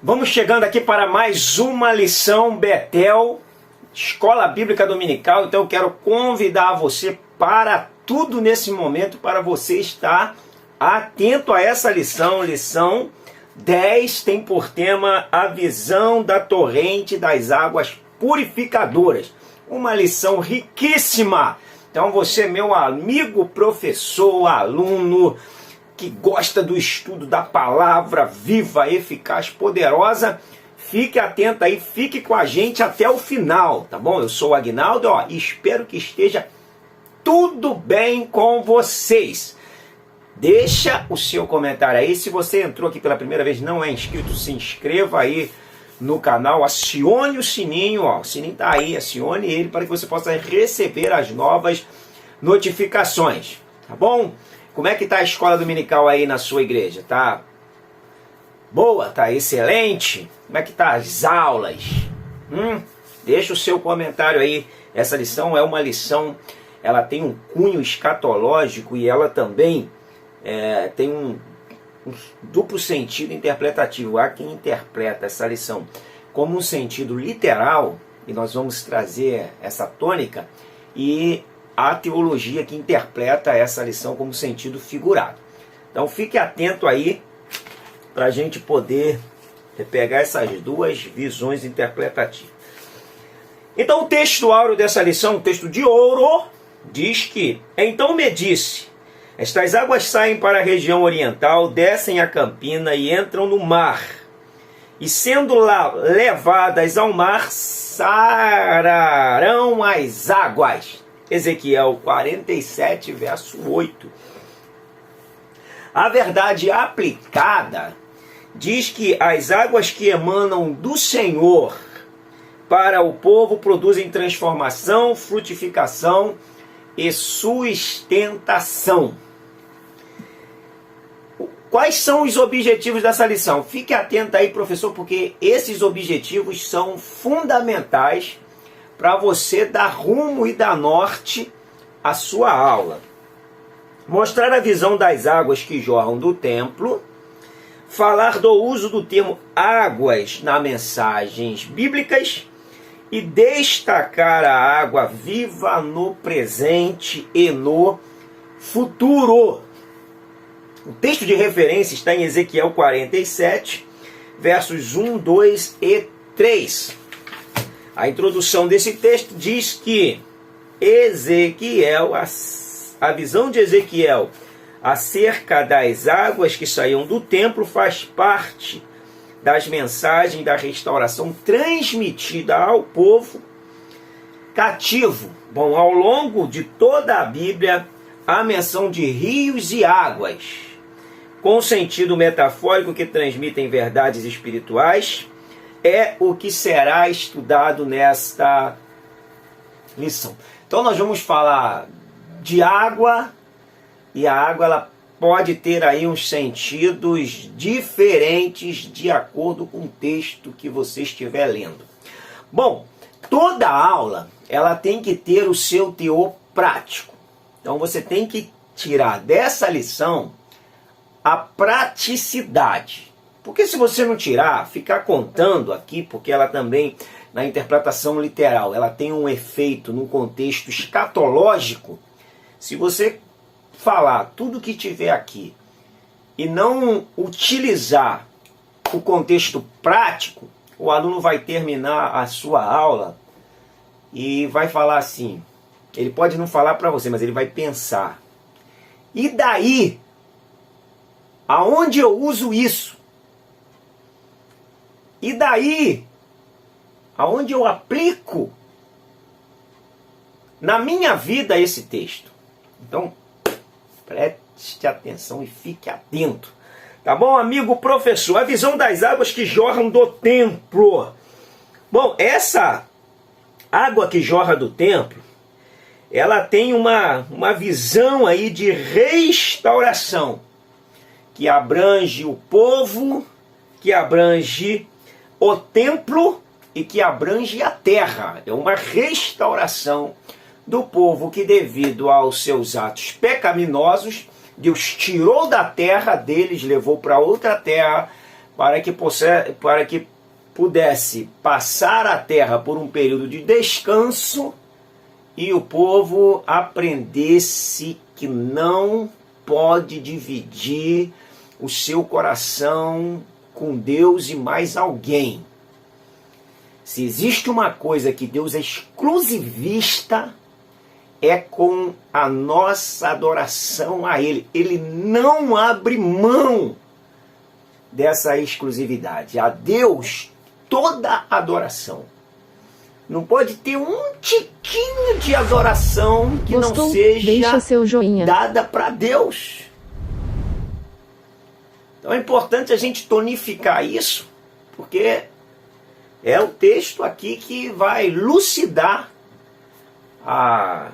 Vamos chegando aqui para mais uma lição Betel, Escola Bíblica Dominical. Então eu quero convidar você para tudo nesse momento, para você estar atento a essa lição. Lição 10 tem por tema a visão da torrente das águas purificadoras. Uma lição riquíssima. Então você, meu amigo professor, aluno, que gosta do estudo da palavra viva, eficaz, poderosa, fique atento aí, fique com a gente até o final, tá bom? Eu sou o Aguinaldo, e espero que esteja tudo bem com vocês. Deixa o seu comentário aí. Se você entrou aqui pela primeira vez, não é inscrito, se inscreva aí no canal, acione o sininho, o sininho tá aí, acione ele para que você possa receber as novas notificações, tá bom? Como é que tá a escola dominical aí na sua igreja? Tá boa? Tá excelente? Como é que tá as aulas? Deixa o seu comentário aí. Essa lição é uma lição, ela tem um cunho escatológico e ela também tem um duplo sentido interpretativo. Há quem interpreta essa lição como um sentido literal, e nós vamos trazer essa tônica, e a teologia que interpreta essa lição como sentido figurado. Então fique atento aí para a gente poder pegar essas duas visões interpretativas. Então o texto áureo dessa lição, o texto de ouro, diz que: então me disse, estas águas saem para a região oriental, descem a campina e entram no mar, e sendo lá levadas ao mar, sararão as águas. Ezequiel 47, verso 8. A verdade aplicada diz que as águas que emanam do Senhor para o povo produzem transformação, frutificação e sustentação. Quais são os objetivos dessa lição? Fique atento aí, professor, porque esses objetivos são fundamentais para você dar rumo e dar norte à sua aula. Mostrar a visão das águas que jorram do templo, falar do uso do termo águas nas mensagens bíblicas e destacar a água viva no presente e no futuro. O texto de referência está em Ezequiel 47, versos 1, 2 e 3. A introdução desse texto diz que Ezequiel, a visão de Ezequiel acerca das águas que saíam do templo faz parte das mensagens da restauração transmitida ao povo cativo. Bom, ao longo de toda a Bíblia há menção de rios e águas, com sentido metafórico que transmitem verdades espirituais. É o que será estudado nesta lição. Então nós vamos falar de água, e a água ela pode ter aí uns sentidos diferentes de acordo com o texto que você estiver lendo. Bom, toda aula ela tem que ter o seu teor prático. Então você tem que tirar dessa lição a praticidade. Porque se você não tirar, ficar contando aqui, porque ela também, na interpretação literal, ela tem um efeito num contexto escatológico. Se você falar tudo que tiver aqui e não utilizar o contexto prático, o aluno vai terminar a sua aula e vai falar assim, ele pode não falar para você, mas ele vai pensar: e daí? Aonde eu uso isso? E daí? Aonde eu aplico na minha vida esse texto? Então, preste atenção e fique atento. Tá bom, amigo professor? A visão das águas que jorram do templo. Bom, essa água que jorra do templo, ela tem uma visão aí de restauração, que abrange o povo, que abrange o templo e que abrange a terra. É uma restauração do povo que, devido aos seus atos pecaminosos, Deus tirou da terra deles, levou para outra terra, para que pudesse passar a terra por um período de descanso e o povo aprendesse que não pode dividir o seu coração com Deus e mais alguém. Se existe uma coisa que Deus é exclusivista, é com a nossa adoração a Ele. Ele não abre mão dessa exclusividade. A Deus toda adoração. Não pode ter um tiquinho de adoração que Gostou? não seja Deixa seu joinha. dada para Deus. Então é importante a gente tonificar isso, porque é o texto aqui que vai lucidar a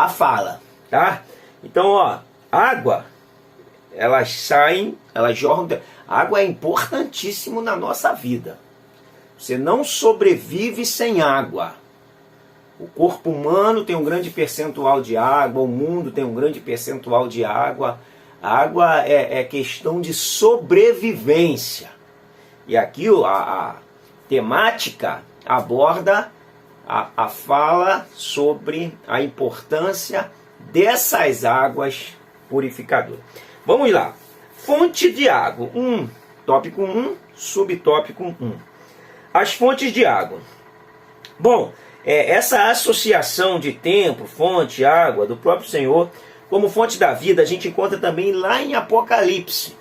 fala, tá? Então, ó, água, elas saem, elas jorram. Água é importantíssimo na nossa vida. Você não sobrevive sem água. O corpo humano tem um grande percentual de água, o mundo tem um grande percentual de água. A água é questão de sobrevivência. E aqui a temática aborda a fala sobre a importância dessas águas purificadoras. Vamos lá. Fonte de água. Tópico 1, subtópico 1. As fontes de água. Bom, essa associação de tempo, fonte, água, do próprio Senhor, como fonte da vida, a gente encontra também lá em Apocalipse.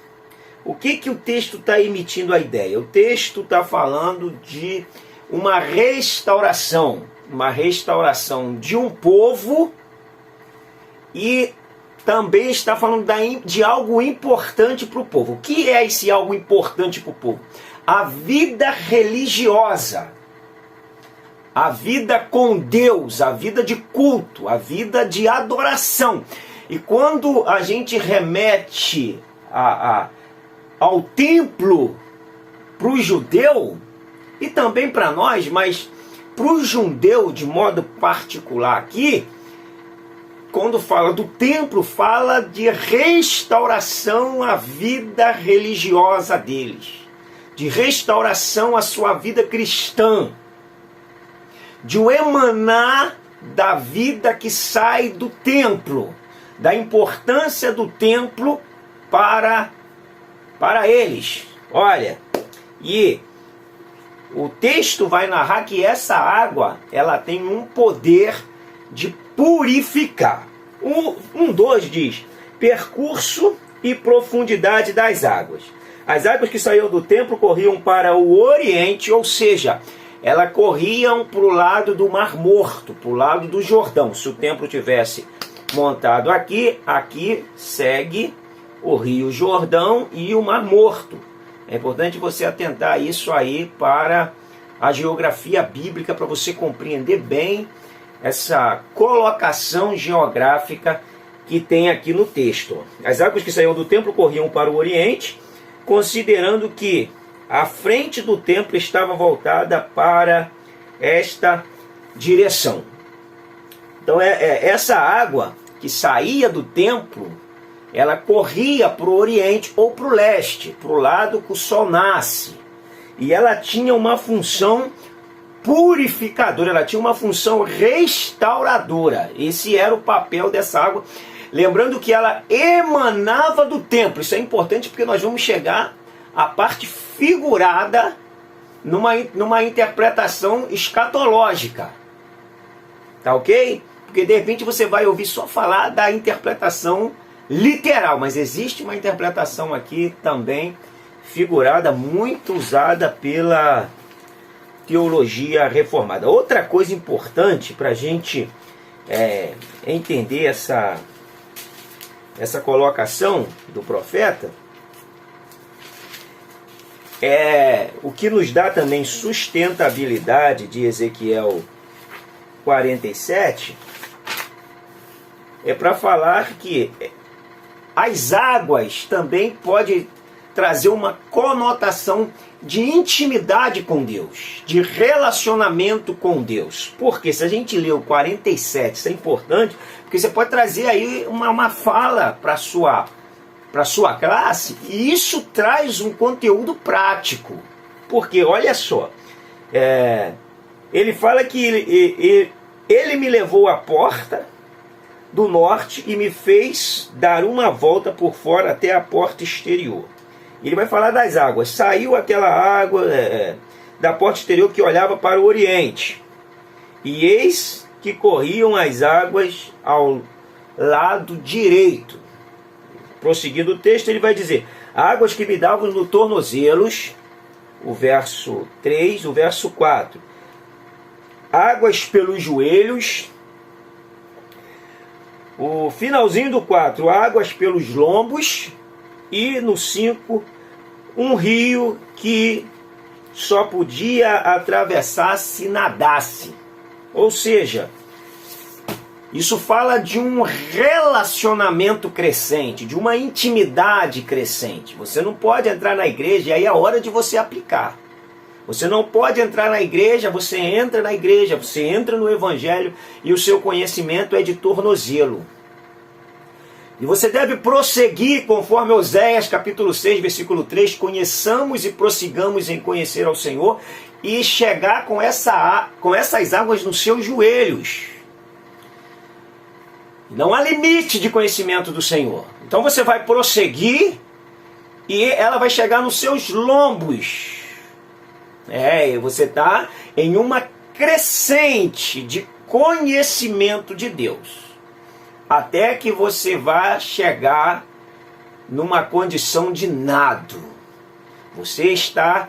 O que o texto está emitindo a ideia? O texto está falando de uma restauração de um povo, e também está falando de algo importante para o povo. O que é esse algo importante para o povo? A vida religiosa, a vida com Deus, a vida de culto, a vida de adoração. E quando a gente remete ao templo para o judeu, e também para nós, mas para o judeu de modo particular aqui, quando fala do templo, fala de restauração à vida religiosa deles, de restauração à sua vida cristã, de um emanar da vida que sai do templo, da importância do templo para eles. Olha, e o texto vai narrar que essa água, ela tem um poder de purificar. 2 diz: percurso e profundidade das águas. As águas que saíam do templo corriam para o oriente, ou seja, elas corriam para o lado do Mar Morto, para o lado do Jordão. Se o templo tivesse montado aqui segue o Rio Jordão e o Mar Morto. É importante você atentar isso aí para a geografia bíblica, para você compreender bem essa colocação geográfica que tem aqui no texto. As águas que saíam do templo corriam para o oriente, considerando que a frente do templo estava voltada para esta direção. Então essa água que saía do templo, ela corria para o oriente ou para o leste, para o lado que o sol nasce. E ela tinha uma função purificadora, ela tinha uma função restauradora. Esse era o papel dessa água. Lembrando que ela emanava do templo. Isso é importante porque nós vamos chegar à parte figurada numa interpretação escatológica. Tá ok? Porque de repente você vai ouvir só falar da interpretação literal, mas existe uma interpretação aqui também figurada, muito usada pela teologia reformada. Outra coisa importante para a gente entender essa colocação do profeta é o que nos dá também sustentabilidade de Ezequiel 47, é para falar que as águas também podem trazer uma conotação de intimidade com Deus, de relacionamento com Deus. Porque se a gente lê o 47, isso é importante, porque você pode trazer aí uma fala para a sua para sua classe, e isso traz um conteúdo prático. Porque, olha só, ele fala que ele me levou à porta do norte e me fez dar uma volta por fora até a porta exterior. Ele vai falar das águas. Saiu aquela água da porta exterior que olhava para o oriente. E eis que corriam as águas ao lado direito. Prosseguindo o texto, ele vai dizer: águas que me davam no tornozelos, o verso 3, o verso 4. Águas pelos joelhos, o finalzinho do 4, águas pelos lombos, e no 5, um rio que só podia atravessar se nadasse. Ou seja, isso fala de um relacionamento crescente, de uma intimidade crescente. Você não pode entrar na igreja, e aí é a hora de você aplicar. Você não pode entrar na igreja, você entra na igreja, você entra no evangelho e o seu conhecimento é de tornozelo. E você deve prosseguir conforme Oséias capítulo 6, versículo 3, conheçamos e prossigamos em conhecer ao Senhor e chegar com essas águas nos seus joelhos. Não há limite de conhecimento do Senhor. Então você vai prosseguir e ela vai chegar nos seus lombos. Você está em uma crescente de conhecimento de Deus. Até que você vá chegar numa condição de nado. Você está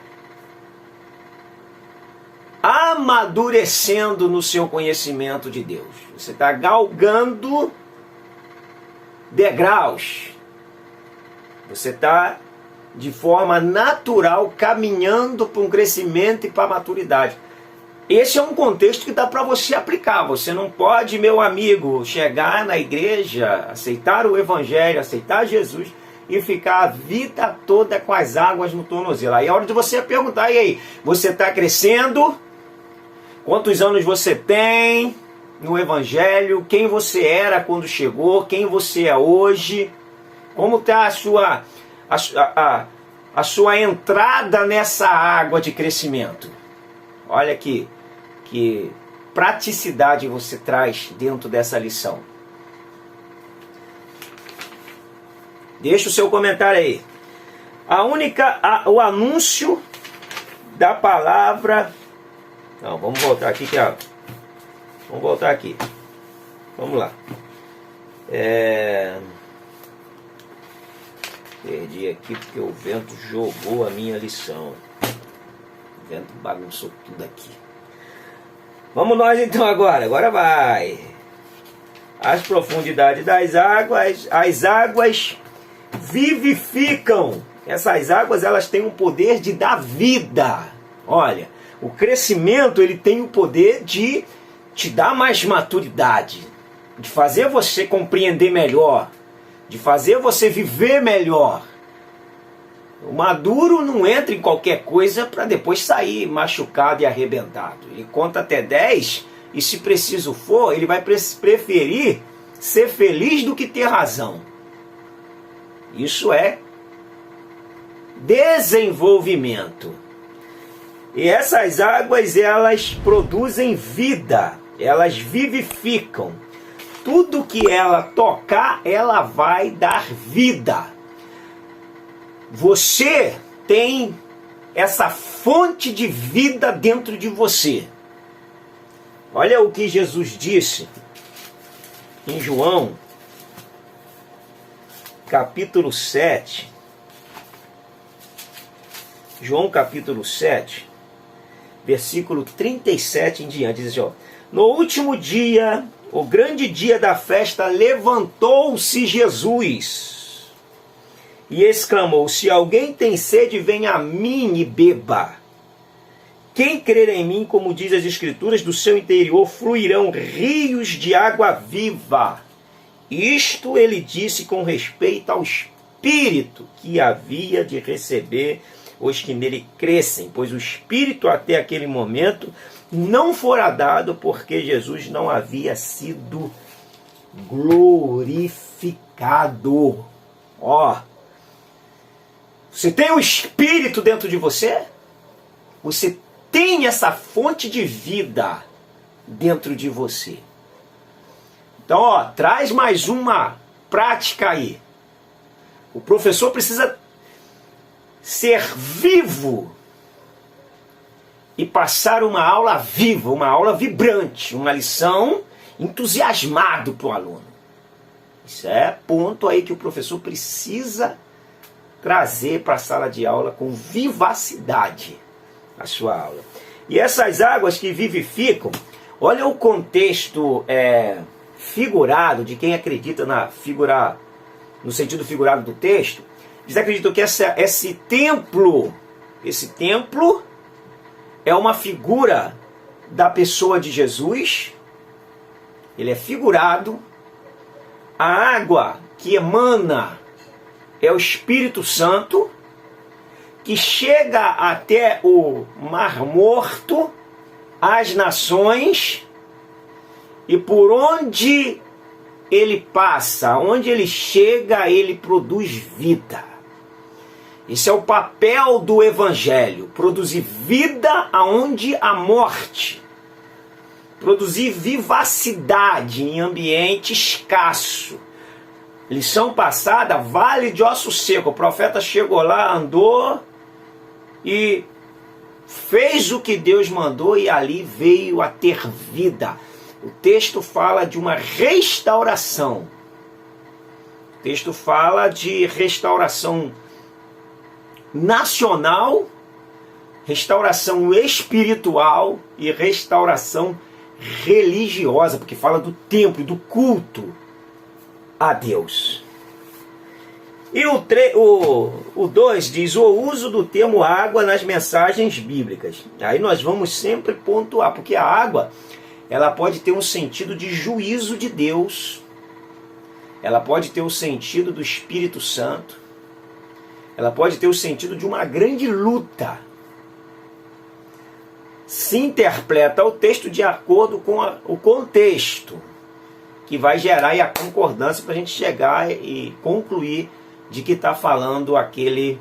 amadurecendo no seu conhecimento de Deus. Você está galgando degraus. Você está, de forma natural, caminhando para um crescimento e para a maturidade. Esse é um contexto que dá para você aplicar. Você não pode, meu amigo, chegar na igreja, aceitar o evangelho, aceitar Jesus e ficar a vida toda com as águas no tornozelo. Aí é hora de você perguntar: e aí, você está crescendo? Quantos anos você tem no evangelho? Quem você era quando chegou? Quem você é hoje? Como está a sua entrada nessa água de crescimento? Olha que praticidade você traz dentro dessa lição. Deixa o seu comentário aí. O anúncio da palavra. Não, vamos voltar aqui, vamos voltar aqui. Vamos lá. Perdi aqui porque o vento jogou a minha lição. O vento bagunçou tudo aqui. Vamos nós então agora. Agora vai. As profundidades das águas. As águas vivificam. Essas águas, elas têm o poder de dar vida. Olha, o crescimento, ele tem o poder de te dar mais maturidade, de fazer você compreender melhor, de fazer você viver melhor. O maduro não entra em qualquer coisa para depois sair machucado e arrebentado. Ele conta até 10 e, se preciso for, ele vai preferir ser feliz do que ter razão. Isso é desenvolvimento. E essas águas, elas produzem vida, elas vivificam. Tudo que ela tocar, ela vai dar vida. Você tem essa fonte de vida dentro de você. Olha o que Jesus disse em João, capítulo 7. João capítulo 7, versículo 37 em diante. Diz assim, ó: no último dia, o grande dia da festa, levantou-se Jesus e exclamou: se alguém tem sede, venha a mim e beba. Quem crer em mim, como diz as Escrituras, do seu interior fluirão rios de água viva. Isto ele disse com respeito ao Espírito que havia de receber os que nele crescem, pois o Espírito até aquele momento não fora dado, porque Jesus não havia sido glorificado. Ó, Você tem o Espírito dentro de você? Você tem essa fonte de vida dentro de você. Então, ó, traz mais uma prática aí. O professor precisa ser vivo e passar uma aula viva, uma aula vibrante, uma lição entusiasmado para o aluno. Isso é ponto aí que o professor precisa trazer para a sala de aula com vivacidade a sua aula. E essas águas que vivificam, olha o contexto figurado de quem acredita no sentido figurado do texto. Eles acreditam que esse templo é uma figura da pessoa de Jesus. Ele é figurado. A água que emana é o Espírito Santo, que chega até o Mar Morto, as nações, e por onde ele passa, onde ele chega, ele produz vida. Esse é o papel do Evangelho, produzir vida aonde há morte, produzir vivacidade em ambiente escasso. Lição passada, vale de osso seco. O profeta chegou lá, andou e fez o que Deus mandou e ali veio a ter vida. O texto fala de uma restauração. O texto fala de restauração nacional, restauração espiritual e restauração religiosa, porque fala do templo, do culto a Deus. E o 2 diz o uso do termo água nas mensagens bíblicas. Aí nós vamos sempre pontuar, porque a água ela pode ter um sentido de juízo de Deus, ela pode ter o sentido do Espírito Santo, ela pode ter o sentido de uma grande luta. Se interpreta o texto de acordo com o contexto, que vai gerar aí a concordância para a gente chegar e concluir de que está falando aquele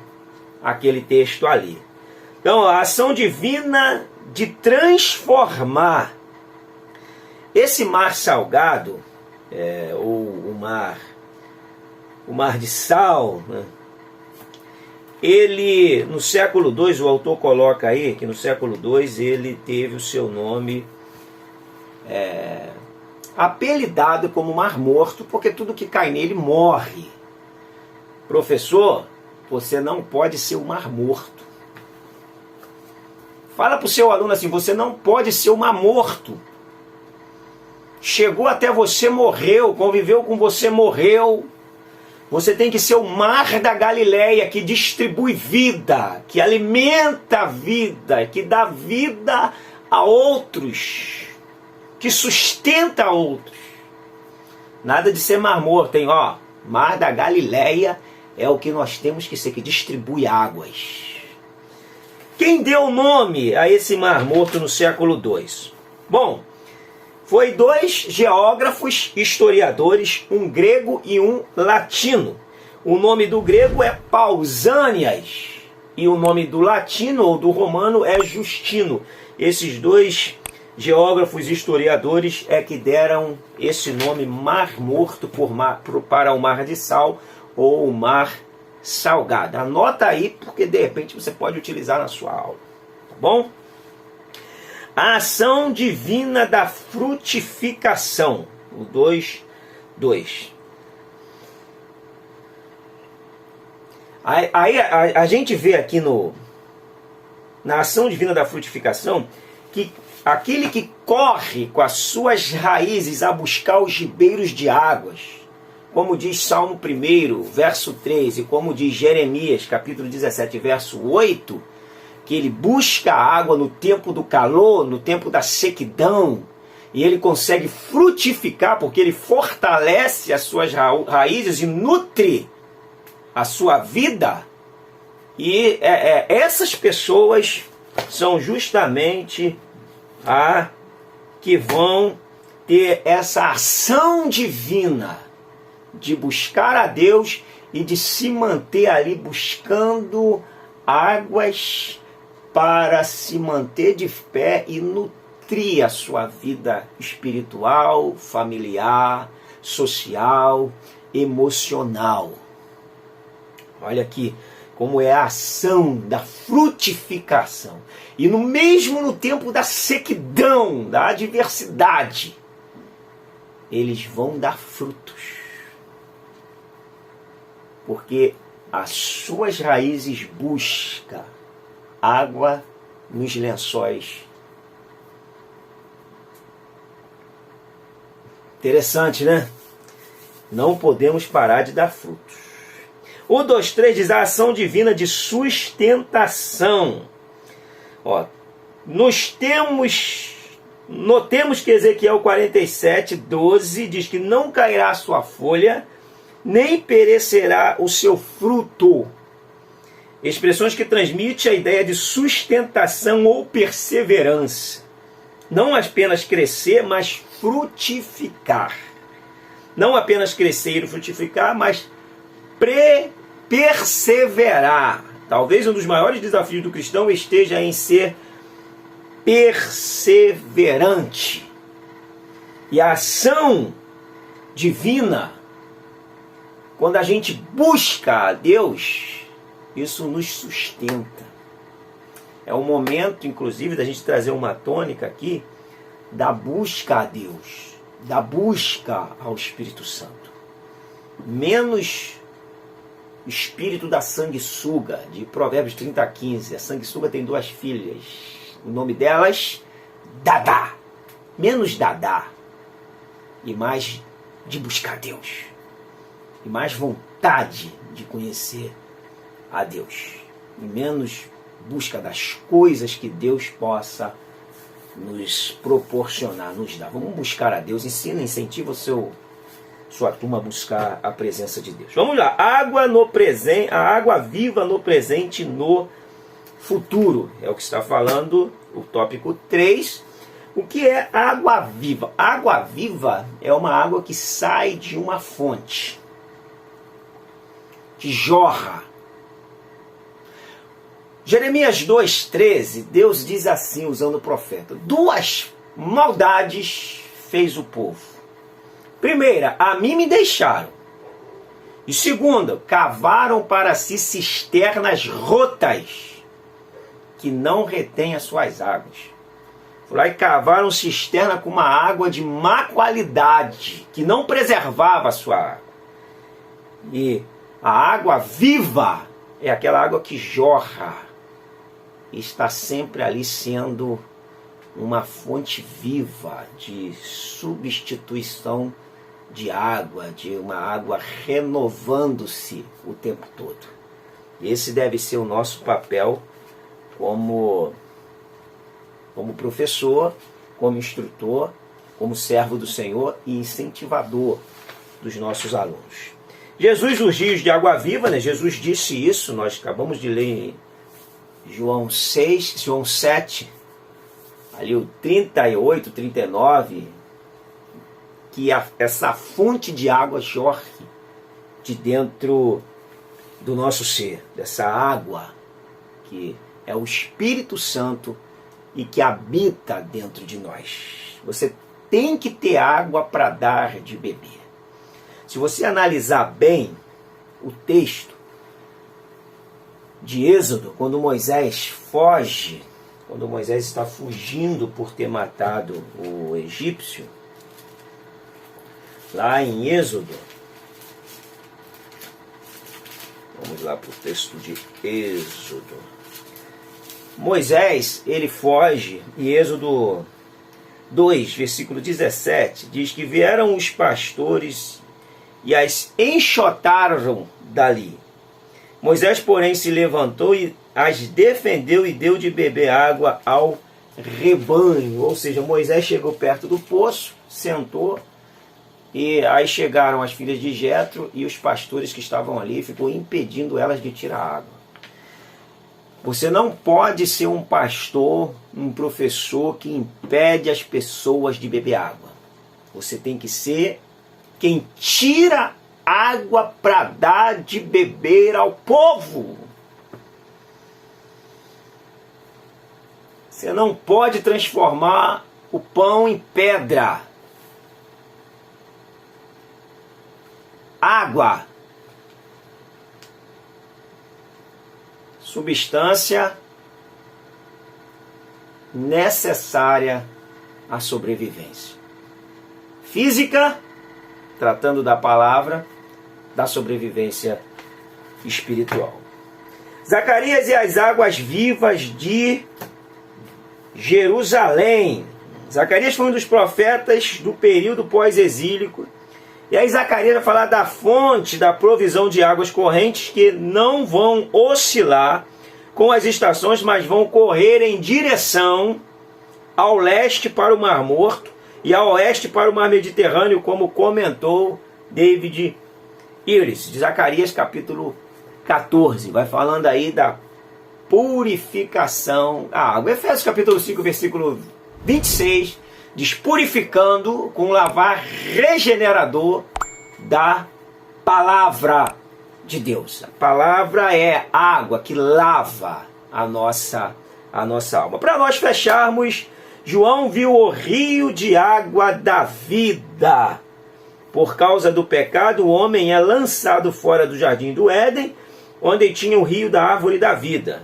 texto ali. Então, a ação divina de transformar esse mar salgado, ou o mar de sal, né? Ele, no século II, o autor coloca aí que no século II ele teve o seu nome apelidado como Mar Morto, porque tudo que cai nele morre. Professor, você não pode ser o Mar Morto. Fala para o seu aluno assim, você não pode ser o Mar Morto. Chegou até você, morreu, conviveu com você, morreu. Você tem que ser o mar da Galileia, que distribui vida, que alimenta a vida, que dá vida a outros, que sustenta outros. Nada de ser mar morto, hein? Ó, mar da Galileia é o que nós temos que ser, que distribui águas. Quem deu nome a esse mar morto no século II? Bom, foi 2 geógrafos historiadores, um grego e um latino. O nome do grego é Pausanias e o nome do latino ou do romano é Justino. Esses 2 geógrafos historiadores é que deram esse nome Mar Morto para o Mar de Sal ou o Mar Salgado. Anota aí, porque de repente você pode utilizar na sua aula. Tá bom? A ação divina da frutificação. O 2. Aí a gente vê aqui na ação divina da frutificação que aquele que corre com as suas raízes a buscar os ribeiros de águas, como diz Salmo 1, verso 3, e como diz Jeremias, capítulo 17, verso 8, que ele busca a água no tempo do calor, no tempo da sequidão, e ele consegue frutificar porque ele fortalece as suas raízes e nutre a sua vida. E essas pessoas são justamente a que vão ter essa ação divina de buscar a Deus e de se manter ali buscando águas para se manter de pé e nutrir a sua vida espiritual, familiar, social, emocional. Olha aqui como é a ação da frutificação. E mesmo no tempo da sequidão, da adversidade, eles vão dar frutos. Porque as suas raízes buscam água nos lençóis. Interessante, né? Não podemos parar de dar frutos. O 2:3 diz a ação divina de sustentação. Ó, notemos que Ezequiel 47:12 diz que não cairá a sua folha, nem perecerá o seu fruto. Expressões que transmitem a ideia de sustentação ou perseverança. Não apenas crescer, mas frutificar. Não apenas crescer e frutificar, mas perseverar. Talvez um dos maiores desafios do cristão esteja em ser perseverante. E a ação divina, quando a gente busca a Deus, isso nos sustenta. É o momento, inclusive, da gente trazer uma tônica aqui da busca a Deus, da busca ao Espírito Santo. Menos espírito da sanguessuga, de Provérbios 30:15. A sanguessuga tem 2 filhas. O nome delas, Dadá. Menos Dadá. E mais de buscar Deus. E mais vontade de conhecer a Deus. E menos busca das coisas que Deus possa nos proporcionar, nos dar. Vamos buscar a Deus. Ensina, incentiva sua turma a buscar a presença de Deus. Vamos lá. Água no presente, a água viva no presente e no futuro. É o que está falando o tópico 3. O que é água viva? Água viva é uma água que sai de uma fonte, que jorra. Jeremias 2:13, Deus diz assim, usando o profeta: 2 maldades fez o povo. Primeira, a mim me deixaram. E segunda, cavaram para si cisternas rotas, que não retêm as suas águas. Foram lá e cavaram cisterna com uma água de má qualidade, que não preservava a sua água. E a água viva é aquela água que jorra, e está sempre ali sendo uma fonte viva de substituição de água, de uma água renovando-se o tempo todo. Esse deve ser o nosso papel como professor, como instrutor, como servo do Senhor e incentivador dos nossos alunos. Jesus, os rios de água viva, né? Jesus disse isso, nós acabamos de ler em João 7, ali o 38, 39, que essa fonte de água jorre de dentro do nosso ser, dessa água que é o Espírito Santo e que habita dentro de nós. Você tem que ter água para dar de beber. Se você analisar bem o texto de Êxodo, quando Moisés foge, quando Moisés está fugindo por ter matado o egípcio, lá em Êxodo, vamos lá para o texto de Êxodo. Moisés, ele foge, e Êxodo 2, versículo 17, diz que vieram os pastores e as enxotaram dali. Moisés, porém, se levantou e as defendeu e deu de beber água ao rebanho. Ou seja, Moisés chegou perto do poço, sentou, e aí chegaram as filhas de Jetro e os pastores que estavam ali, ficou impedindo elas de tirar água. Você não pode ser um pastor, um professor que impede as pessoas de beber água. Você tem que ser quem tira água para dar de beber ao povo. Você não pode transformar o pão em pedra. Água, substância necessária à sobrevivência. Física, tratando da palavra, da sobrevivência espiritual. Zacarias e as águas vivas de Jerusalém. Zacarias foi um dos profetas do período pós-exílico. E aí Zacarias vai falar da fonte da provisão de águas correntes que não vão oscilar com as estações, mas vão correr em direção ao leste para o Mar Morto e ao oeste para o Mar Mediterrâneo, como comentou David Iris, de Zacarias capítulo 14. Vai falando aí da purificação da água. Efésios capítulo 5, versículo 26, diz: purificando com o lavar regenerador da palavra de Deus. A palavra é água que lava a nossa alma. Para nós fecharmos, João viu o rio de água da vida. Por causa do pecado, o homem é lançado fora do jardim do Éden, onde tinha o rio da árvore da vida.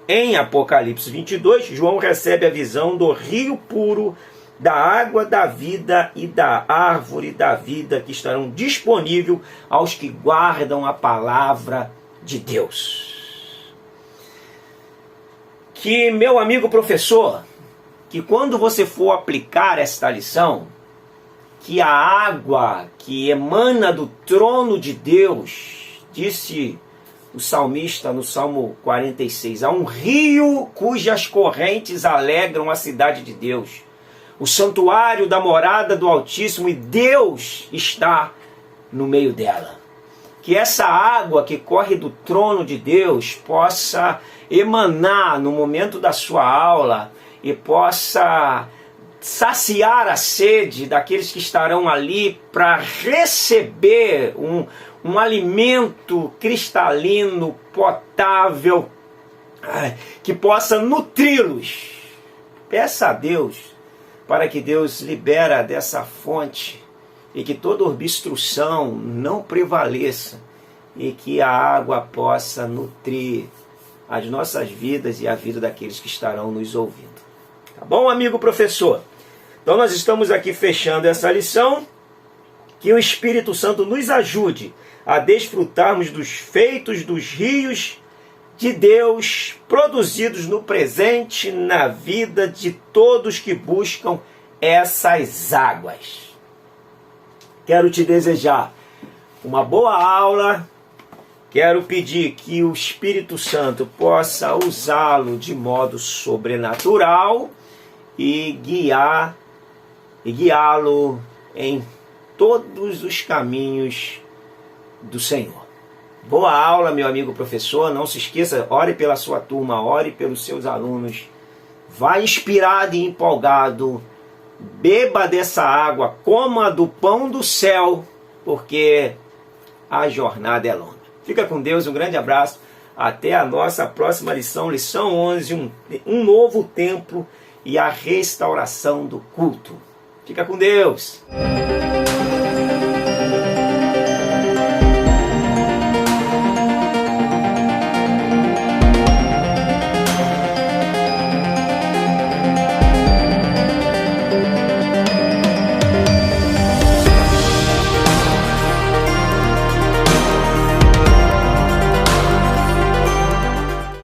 Em Apocalipse 22, João recebe a visão do rio puro, da água da vida e da árvore da vida que estarão disponíveis aos que guardam a palavra de Deus. Que, meu amigo professor, que quando você for aplicar esta lição, que a água que emana do trono de Deus, disse o salmista no Salmo 46, há um rio cujas correntes alegram a cidade de Deus, o santuário da morada do Altíssimo, e Deus está no meio dela. Que essa água que corre do trono de Deus possa emanar no momento da sua aula e possa saciar a sede daqueles que estarão ali para receber um alimento cristalino, potável, que possa nutri-los. Peça a Deus para que Deus libera dessa fonte e que toda obstrução não prevaleça e que a água possa nutrir as nossas vidas e a vida daqueles que estarão nos ouvindo. Tá bom, amigo professor? Então nós estamos aqui fechando essa lição. Que o Espírito Santo nos ajude a desfrutarmos dos feitos dos rios de Deus produzidos no presente, na vida de todos que buscam essas águas. Quero te desejar uma boa aula. Quero pedir que o Espírito Santo possa usá-lo de modo sobrenatural e guiá-lo em todos os caminhos do Senhor. Boa aula, meu amigo professor. Não se esqueça, ore pela sua turma, ore pelos seus alunos. Vá inspirado e empolgado. Beba dessa água, coma do pão do céu, porque a jornada é longa. Fica com Deus, um grande abraço. Até a nossa próxima lição, lição 11, um novo templo e a restauração do culto. Fica com Deus.